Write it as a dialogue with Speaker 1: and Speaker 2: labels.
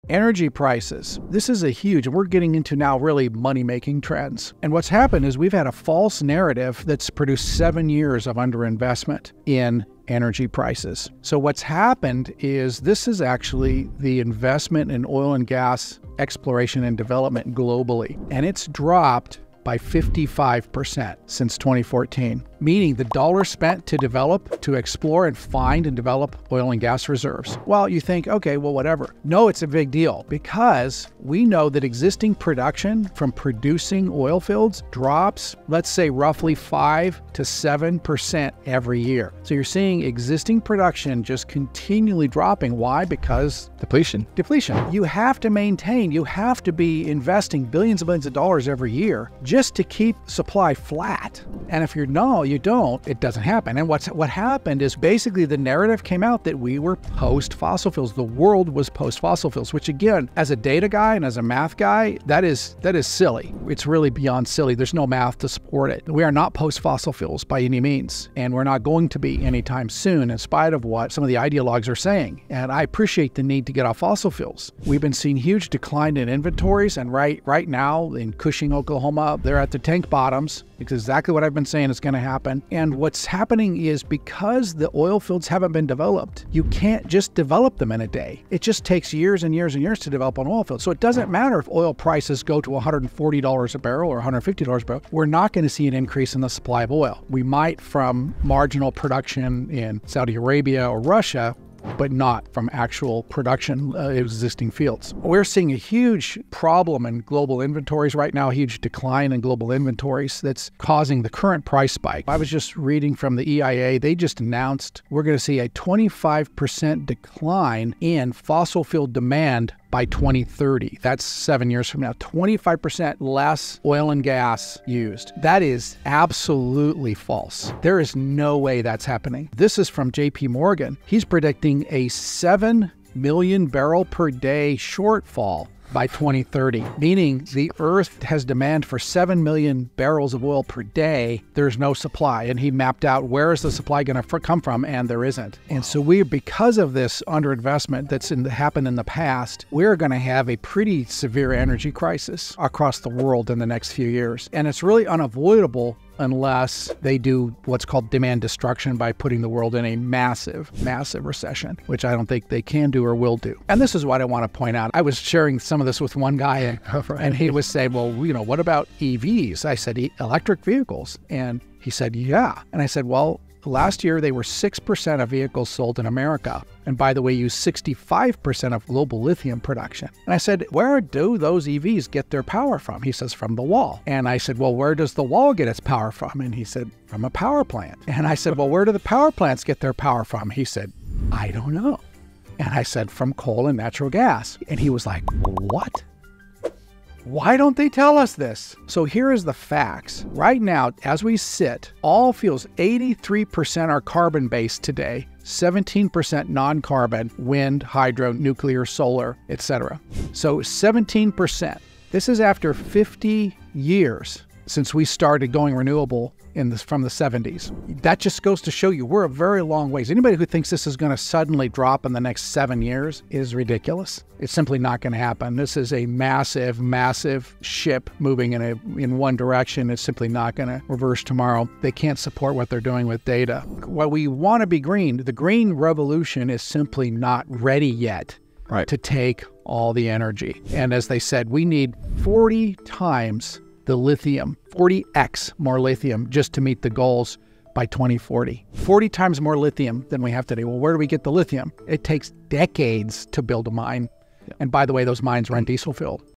Speaker 1: Energy prices. This is a huge, and we're getting into now really money-making trends. And what's happened is we've had a false narrative that's produced 7 years of underinvestment in energy prices. So what's happened is this is actually the investment in oil and gas exploration and development globally. And it's dropped by 55% since 2014, meaning the dollars spent to develop, to explore and find and develop oil and gas reserves. Well, you think, okay, well, whatever. No, it's a big deal because we know that existing production from producing oil fields drops, let's say roughly 5 to 7% every year. So you're seeing existing production just continually dropping. Why? Because
Speaker 2: Depletion.
Speaker 1: You have to maintain, you have to be investing billions and billions of dollars every year just to keep supply flat. And if you don't, it doesn't happen. And what happened is basically the narrative came out that we were post-fossil fuels. The world was post-fossil fuels, which again, as a data guy and as a math guy, that is silly. It's really beyond silly. There's no math to support it. We are not post-fossil fuels by any means, and we're not going to be anytime soon in spite of what some of the ideologues are saying. And I appreciate the need to get off fossil fuels. We've been seeing huge decline in inventories, and right now in Cushing, Oklahoma, they're at the tank bottoms. It's exactly what I've been saying is going to happen. And what's happening is because the oil fields haven't been developed, you can't just develop them in a day. It just takes years and years and years to develop an oil field. So it doesn't matter if oil prices go to $140 a barrel or $150 a barrel. We're not going to see an increase in the supply of oil. We might from marginal production in Saudi Arabia or Russia, but not from actual production existing fields. We're seeing a huge problem in global inventories right now, a huge decline in global inventories that's causing the current price spike. I was just reading from the EIA, they just announced we're going to see a 25% decline in fossil fuel demand by 2030. That's 7 years from now. 25% less oil and gas used. That is absolutely false. There is no way that's happening. This is from JP Morgan. He's predicting a 7 million barrel per day shortfall by 2030, meaning the Earth has demand for 7 million barrels of oil per day. There's no supply. And he mapped out where is the supply going to come from, and there isn't. And so because of this underinvestment that's happened in the past, we're going to have a pretty severe energy crisis across the world in the next few years. And it's really unavoidable unless they do what's called demand destruction by putting the world in a massive, massive recession, which I don't think they can do or will do. And this is what I want to point out. I was sharing some of this with one guy, and he was saying, well, what about EVs? I said, electric vehicles. And he said, yeah. And I said, well, last year they were 6% of vehicles sold in America. And by the way, use 65% of global lithium production. And I said, where do those EVs get their power from? He says, from the wall. And I said, well, where does the wall get its power from? And he said, from a power plant. And I said, well, where do the power plants get their power from? He said, I don't know. And I said, from coal and natural gas. And he was like, what? Why don't they tell us this? So here is the facts. Right now, as we sit, all fuels, 83% are carbon-based today, 17% non-carbon, wind, hydro, nuclear, solar, etc. So 17%. This is after 50 years since we started going renewable from the 70s. That just goes to show you we're a very long ways. Anybody who thinks this is going to suddenly drop in the next 7 years is ridiculous. It's simply not going to happen. This is a massive, massive ship moving in one direction. It's simply not going to reverse tomorrow. They can't support what they're doing with data. While we want to be green, the green revolution is simply not ready yet to take all the energy. And as they said, we need 40 times the lithium, 40x more lithium just to meet the goals by 2040. 40 times more lithium than we have today. Well, where do we get the lithium? It takes decades to build a mine. And by the way, those mines run diesel fuel.